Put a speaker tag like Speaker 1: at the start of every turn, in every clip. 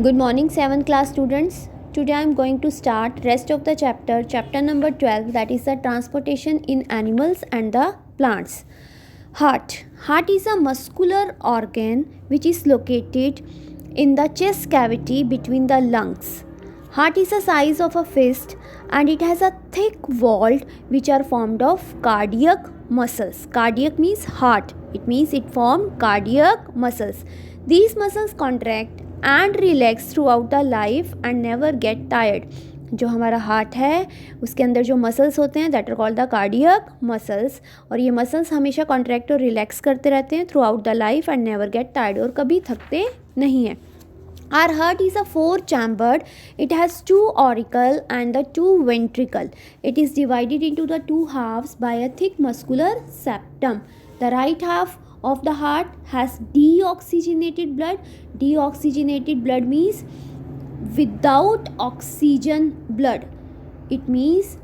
Speaker 1: Good morning 7th class students. Today I am going to start rest of the chapter number 12, that is the transportation in animals and the plants. Heart. Heart is a muscular organ which is located in the chest cavity between the lungs. Heart is the size of a fist and it has a thick wall which are formed of cardiac muscles. Cardiac means heart. It means it formed cardiac muscles. These muscles contract and relax through out the life and never get tired. जो हमारा heart है उसके अंदर जो muscles होते हैं that are called the cardiac muscles, और ये मसल्स हमेशा कॉन्ट्रैक्ट और रिलैक्स करते रहते हैं through out the life and never get tired, और कभी थकते नहीं हैं. Our heart is a four-chambered. It has two auricle and the two ventricle. It is divided into the two halves by a thick muscular septum. The right half of the heart has deoxygenated blood. Deoxygenated blood means without oxygen blood. It means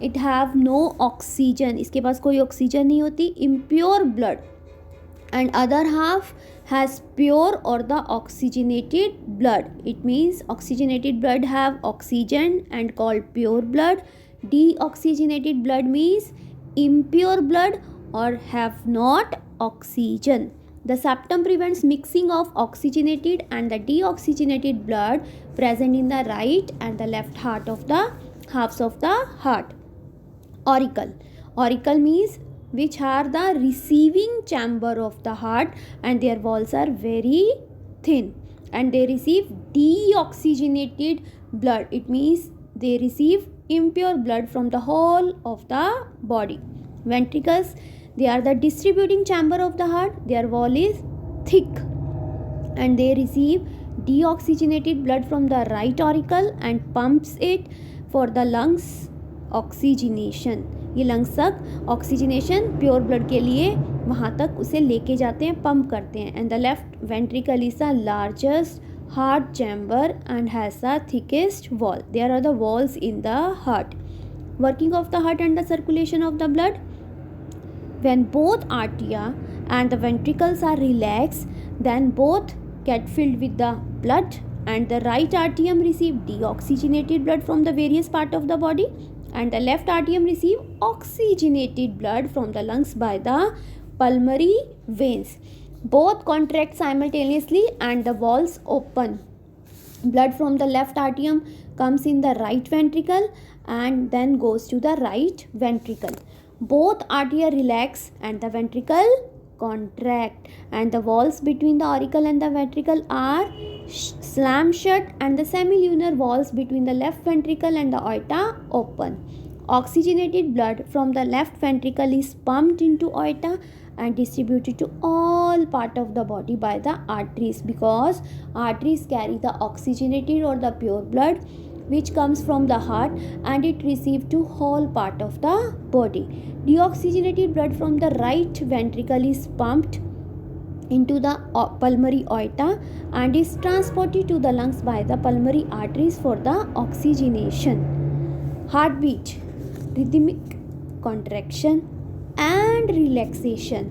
Speaker 1: it have no oxygen. इसके पास कोई oxygen नहीं होती. Impure blood. And other half has pure or the oxygenated blood. It means oxygenated blood have oxygen and called pure blood. Deoxygenated blood means impure blood or have not oxygen. The septum prevents mixing of oxygenated and the deoxygenated blood present in the right and the left heart of the halves of the heart. Auricle. Auricle means which are the receiving chamber of the heart and their walls are very thin and they receive deoxygenated blood. It means they receive impure blood from the whole of the body. Ventricles, they are the distributing chamber of the heart. Their wall is thick and they receive deoxygenated blood from the right auricle and pumps it for the lungs oxygenation. ये lungs तक oxygenation pure blood के लिए वहाँ तक उसे लेके जाते हैं, पंप करते हैं. And the left ventricle is the largest heart chamber and has the thickest wall. There are the walls in the heart. Working of the heart and the circulation of the blood. When both आर्टिया and the ventricles are relax then both get filled with the blood and the right atrium receive deoxygenated blood from the various part of the body and the left atrium receive oxygenated blood from the lungs by the pulmonary veins. Both contract simultaneously and the walls open. Blood from the left atrium comes in the right ventricle and then goes to the right ventricle. Both arteria relax and the ventricle contract and the walls between the auricle and the ventricle are slam shut and the semilunar walls between the left ventricle and the aorta open. Oxygenated blood from the left ventricle is pumped into aorta and distributed to all part of the body by the arteries, because arteries carry the oxygenated or the pure blood which comes from the heart and it received to whole part of the body. Deoxygenated blood from the right ventricle is pumped into the pulmonary aorta and is transported to the lungs by the pulmonary arteries for the oxygenation. Heartbeat. Rhythmic contraction and relaxation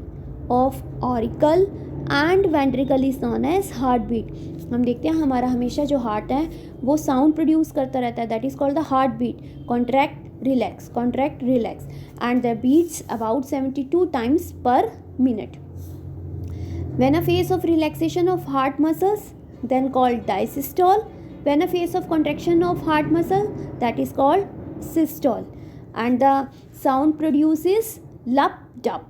Speaker 1: of auricle and ventricle is known as heartbeat. हम देखते हैं हमारा हमेशा जो heart है वो sound produce करता रहता है, that is called the heart beat. Contract relax and the beats about 72 times per minute. When a phase of relaxation of heart muscles then called diastole. When a phase of contraction of heart muscle that is called systole. And the sound produces lup dup,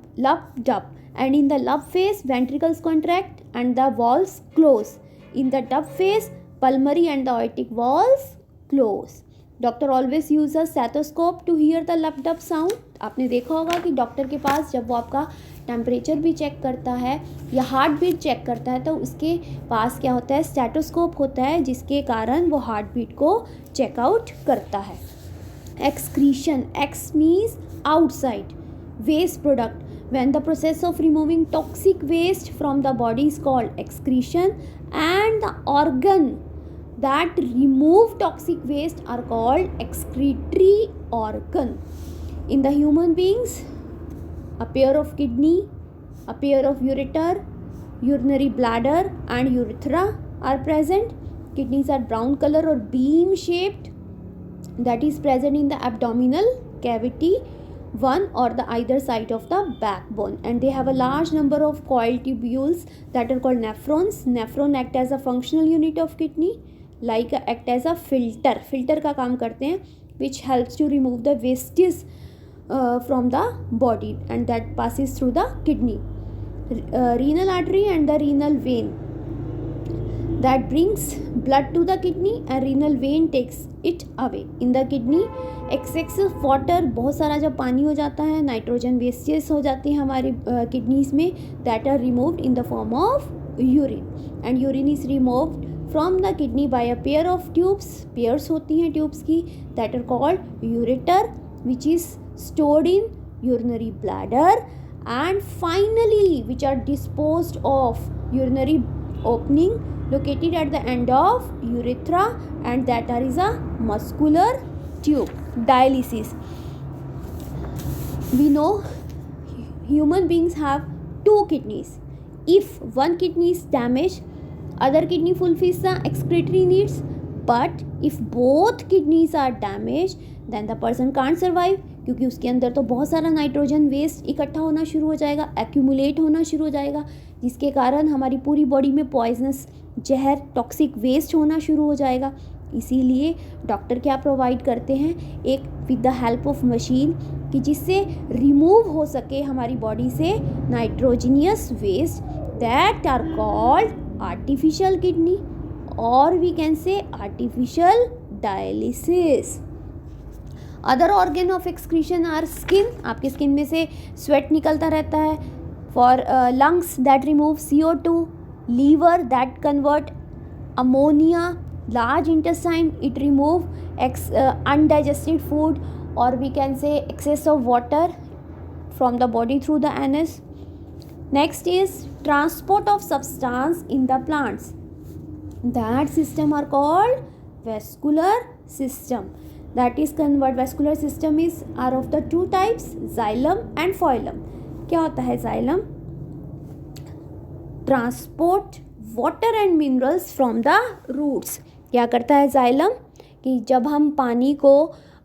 Speaker 1: and in the lup phase ventricles contract and the walls close. In the dup phase pulmonary and the aortic walls close. Doctor always use a stethoscope to hear the lup dup sound. आपने देखा होगा कि doctor के पास जब वो आपका temperature भी check करता है या हार्ट बीट चेक करता है तो उसके पास क्या होता है, स्टेथोस्कोप होता है, जिसके कारण वो हार्ट बीट को चेकआउट करता है. Excretion. X means outside. Waste product. When the process of removing toxic waste from the body is called excretion and the organ that remove toxic waste are called excretory organ. In the human beings, a pair of kidney, a pair of ureter, urinary bladder and urethra are present. Kidneys are brown color or beam shaped, that is present in the abdominal cavity, one or the either side of the backbone, and they have a large number of coiled tubules that are called nephrons. Nephron act as a functional unit of kidney, like act as a filter का काम करते हैं, which helps to remove the wastes from the body, and that passes through the kidney. Renal artery and the renal vein that brings blood to the kidney, and renal vein takes it away. In the kidney, excessive water, बहुत सारा जब पानी हो जाता है, nitrogen wastage हो जाती है हमारी किडनीज में, that are removed in the form of urine, and urine is removed from the kidney by a pair of tubes, pairs होती हैं ट्यूब्स की, that are called ureter, which is stored in urinary bladder, and finally which are disposed of urinary opening located at the end of urethra, and that is a muscular tube. Dialysis. We know human beings have two kidneys. If one kidney is damaged, other kidney fulfills the excretory needs, but if both kidneys are damaged, then the person can't survive, क्योंकि उसके अंदर तो बहुत सारा nitrogen waste इकट्ठा होना शुरू हो जाएगा, एक्यूमुलेट होना शुरू हो जाएगा, जिसके कारण हमारी पूरी बॉडी में पॉइजनस जहर, टॉक्सिक वेस्ट होना शुरू हो जाएगा. इसीलिए डॉक्टर क्या प्रोवाइड करते हैं, एक with the help of machine, कि जिससे रिमूव हो सके हमारी बॉडी से nitrogenous waste, that are called artificial kidney, और we can say artificial dialysis. Other organ of excretion are skin, आपके स्किन में से स्वेट निकलता रहता है. For lungs that remove CO2, liver that convert ammonia, large intestine it remove undigested food, और we can say excess of water from the body through the anus. Next is transport of substance in the plants, that system are called vascular system. That is convert vascular system is are of the two types, xylem and phloem. क्या होता है xylem? Transport water and minerals from the roots. क्या करता है xylem? कि जब हम पानी को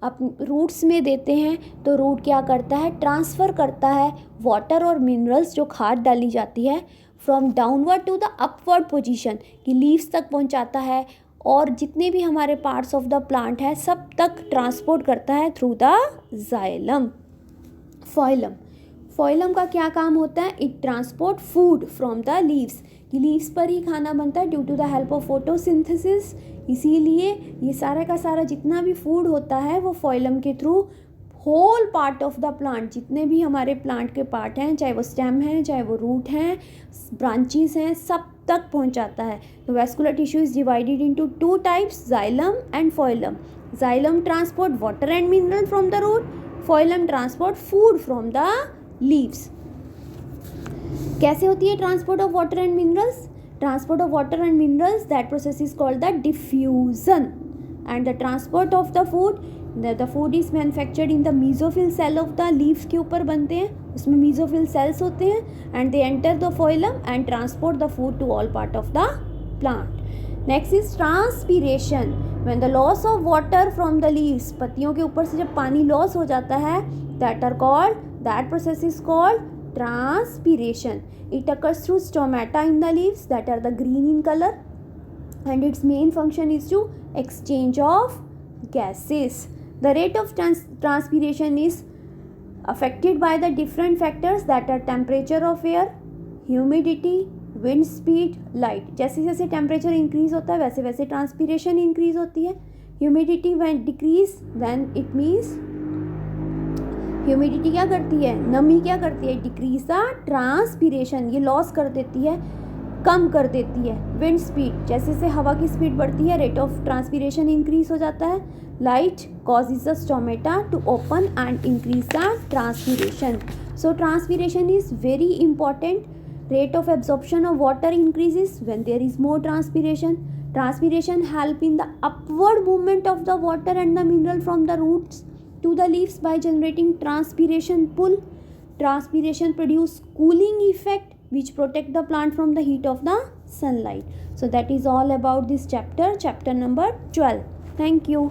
Speaker 1: रूट्स में देते हैं तो रूट क्या करता है, ट्रांसफ़र करता है वाटर और मिनरल्स, जो खाद डाली जाती है, from downward to the upward position, कि लीव्स तक पहुंचाता है, और जितने भी हमारे पार्ट्स ऑफ द प्लांट है सब तक ट्रांसपोर्ट करता है through the xylem. Phloem, phloem का क्या काम होता है, it transport food from the leaves, कि लीव्स पर ही खाना बनता है due to the help of photosynthesis. इसीलिए ये सारा का सारा जितना भी फूड होता है वो फॉइलम के through whole part of the plant, जितने भी हमारे प्लांट के पार्ट हैं, चाहे वो स्टेम हैं, चाहे वो रूट हैं, ब्रांचेस हैं, सब तक पहुंचाता है. तो vascular tissue is divided into two types, xylem and phloem. Xylem transport water and mineral from the root, phloem transport food from the leaves. कैसे होती है transport of water and minerals? Transport of water and minerals, that process is called the diffusion. And the transport of the food, the food is manufactured in the mesophyll cell of the leaves के ऊपर बनते हैं, उसमें mesophyll cells होते हैं, and they enter the phloem and transport the food to all part of the plant. Next is transpiration. When the loss of water from the leaves, पत्तियों के ऊपर से जब पानी लॉस हो जाता है, that process is called transpiration. It occurs through stomata in the leaves that are the green in color, and its main function is to exchange of gases. The rate of transpiration is affected by the different factors that are temperature of air, humidity, wind speed, light. जैसे जैसे temperature increase होता है वैसे वैसे transpiration increase होती है. Humidity when decrease, then it means humidity क्या करती है, नमी क्या करती है, डिक्रीज द ट्रांसपीरेशन, ये लॉस कर देती है, कम कर देती है. विंड स्पीड, जैसे जैसे हवा की स्पीड बढ़ती है रेट ऑफ ट्रांसपीरेशन इंक्रीज हो जाता है. Light causes the stomata to open and increase the transpiration. So transpiration is very important. Rate of absorption of water increases when there is more transpiration. Transpiration help in the upward movement of the water and the mineral from the roots to the leaves by generating transpiration pull. Transpiration produce cooling effect which protect the plant from the heat of the sunlight. So that is all about this chapter number 12. Thank you.